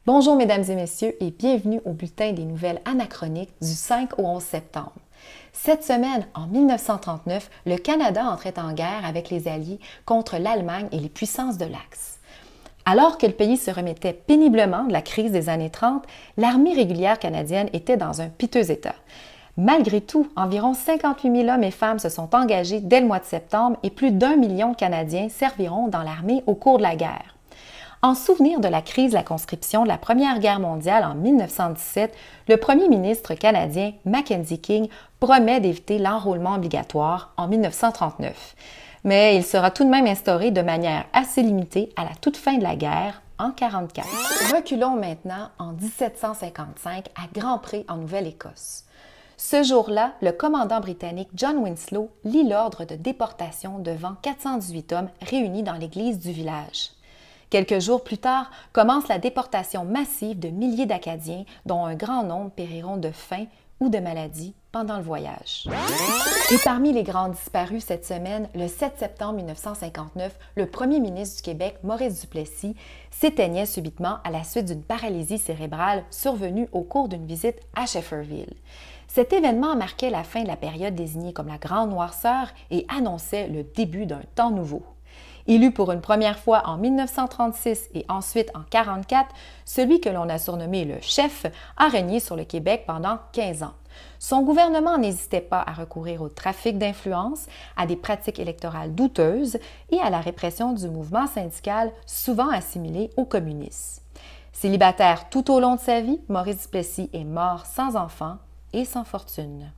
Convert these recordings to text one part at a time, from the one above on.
Bonjour mesdames et messieurs et bienvenue au bulletin des nouvelles anachroniques du 5 au 11 septembre. Cette semaine, en 1939, le Canada entrait en guerre avec les Alliés contre l'Allemagne et les puissances de l'Axe. Alors que le pays se remettait péniblement de la crise des années 30, l'armée régulière canadienne était dans un piteux état. Malgré tout, environ 58 000 hommes et femmes se sont engagés dès le mois de septembre et plus d'1 million de Canadiens serviront dans l'armée au cours de la guerre. En souvenir de la crise de la conscription de la Première Guerre mondiale en 1917, le premier ministre canadien Mackenzie King promet d'éviter l'enrôlement obligatoire en 1939. Mais il sera tout de même instauré de manière assez limitée à la toute fin de la guerre, en 1944. Reculons maintenant en 1755 à Grand Pré en Nouvelle-Écosse. Ce jour-là, le commandant britannique John Winslow lit l'ordre de déportation devant 418 hommes réunis dans l'église du village. Quelques jours plus tard, commence la déportation massive de milliers d'Acadiens, dont un grand nombre périront de faim ou de maladie pendant le voyage. Et parmi les grands disparus cette semaine, le 7 septembre 1959, le premier ministre du Québec, Maurice Duplessis, s'éteignait subitement à la suite d'une paralysie cérébrale survenue au cours d'une visite à Shefferville. Cet événement marquait la fin de la période désignée comme la Grande Noirceur et annonçait le début d'un temps nouveau. Élu pour une première fois en 1936 et ensuite en 1944, celui que l'on a surnommé le chef a régné sur le Québec pendant 15 ans. Son gouvernement n'hésitait pas à recourir au trafic d'influence, à des pratiques électorales douteuses et à la répression du mouvement syndical souvent assimilé aux communistes. Célibataire tout au long de sa vie, Maurice Duplessis est mort sans enfant et sans fortune.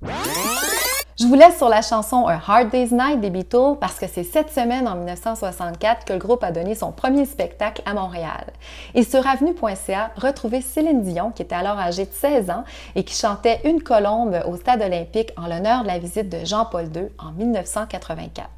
Je vous laisse sur la chanson A Hard Day's Night des Beatles parce que c'est cette semaine en 1964 que le groupe a donné son premier spectacle à Montréal. Et sur avenue.ca, retrouvez Céline Dion qui était alors âgée de 16 ans et qui chantait Une colombe au Stade olympique en l'honneur de la visite de Jean-Paul II en 1984.